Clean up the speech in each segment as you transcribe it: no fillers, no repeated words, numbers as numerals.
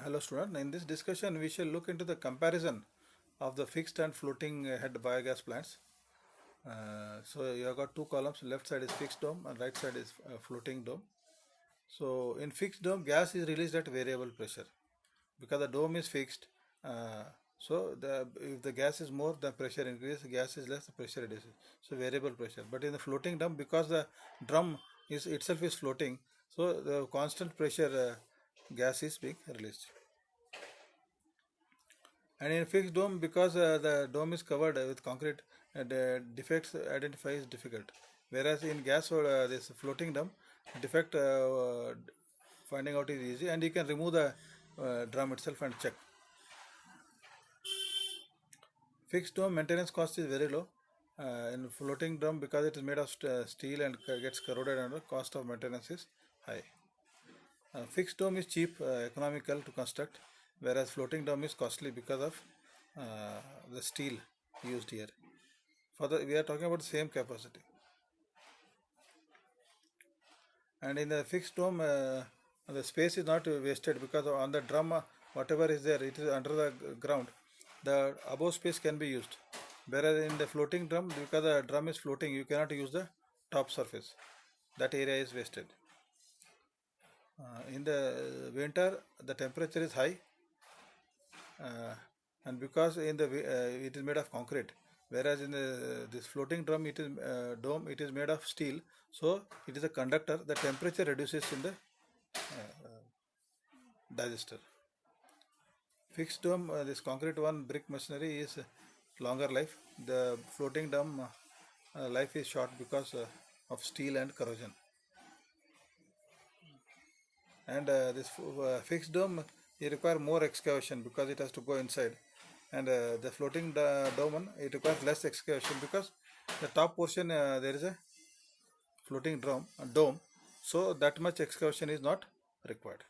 Hello student, in this discussion we shall look into the comparison of the fixed and floating head biogas plants. So you have got two columns, left side is fixed dome and right side is floating dome. So in fixed dome gas is released at variable pressure because the dome is fixed. If the gas is more, the pressure increases, gas is less, the pressure reduces. So variable pressure. But in the floating dome, because the drum is itself is floating, so the constant pressure gas is being released. And in fixed dome, because the dome is covered with concrete, the defects identify is difficult. Whereas in gas or this floating dome, defect finding out is easy, and you can remove the drum itself and check. Fixed dome maintenance cost is very low. In floating dome, because it is made of steel and gets corroded, and the cost of maintenance is high. Fixed dome is cheap, economical to construct, whereas floating dome is costly because of the steel used here. We are talking about the same capacity. And in the fixed dome, the space is not wasted because on the drum, whatever is there, it is under the ground. The above space can be used. Whereas in the floating drum, because the drum is floating, you cannot use the top surface. That area is wasted. In the winter, the temperature is high, and because in the it is made of concrete, whereas in this floating drum, it is dome, it is made of steel, so it is a conductor. The temperature reduces in the digester. Fixed dome, this concrete one brick machinery is longer life. The floating dome life is short because of steel and corrosion. And this fixed dome, you require more excavation because it has to go inside, and the floating dome one, it requires less excavation because the top portion there is a floating dome, so that much excavation is not required.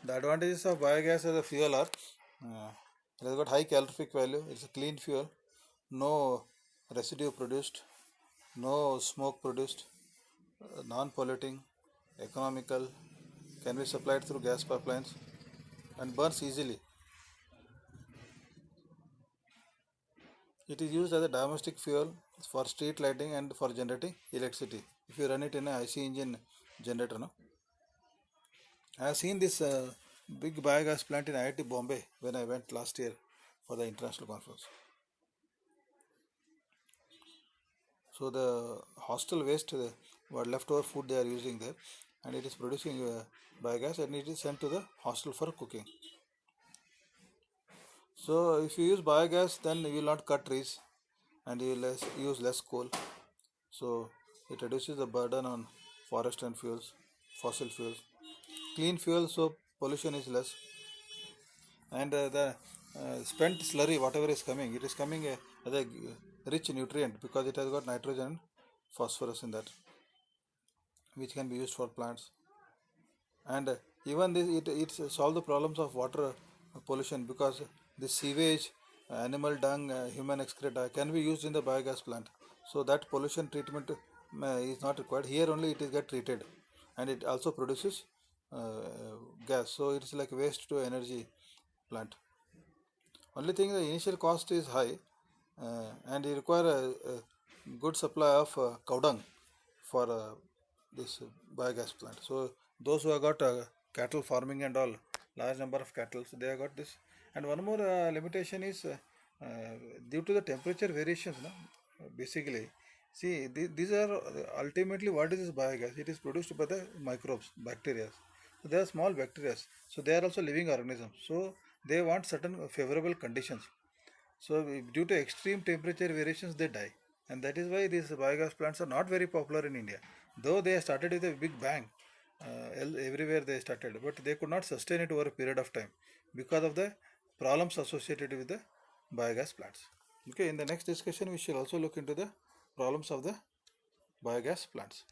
The advantages of biogas as a fuel are it has got high calorific value, it's a clean fuel, no residue produced, no smoke produced, non-polluting, economical, can be supplied through gas pipelines, and burns easily. It is used as a domestic fuel for street lighting and for generating electricity. If you run it in an IC engine generator, no? I have seen this big biogas plant in IIT Bombay when I went last year for the international conference. So the hostel waste, what leftover food they are using there, and it is producing biogas, and it is sent to the hostel for cooking. So if you use biogas, then you will not cut trees, and you will use less coal. So it reduces the burden on forest and fossil fuels. Clean fuel, so pollution is less, and the spent slurry, whatever is coming, it is coming as a rich nutrient because it has got nitrogen and phosphorus in that, which can be used for plants. And even this, it solve the problems of water pollution because the sewage, animal dung, human excreta can be used in the biogas plant. So that pollution treatment is not required. Here only it is get treated, and it also produces gas. So it is like waste to energy plant. Only thing, the initial cost is high, and you require a good supply of cow dung for this biogas plant. So those who have got cattle farming and all, large number of cattle, so they have got this. And one more limitation is due to the temperature variations. No? Basically, see these are ultimately what is this biogas? It is produced by the microbes, bacteria. So they are small bacteria. So they are also living organisms. So they want certain favorable conditions. So due to extreme temperature variations, they die, and that is why these biogas plants are not very popular in India. Though they started with a big bang, everywhere they started, but they could not sustain it over a period of time because of the problems associated with the biogas plants. Okay, in the next discussion, we shall also look into the problems of the biogas plants.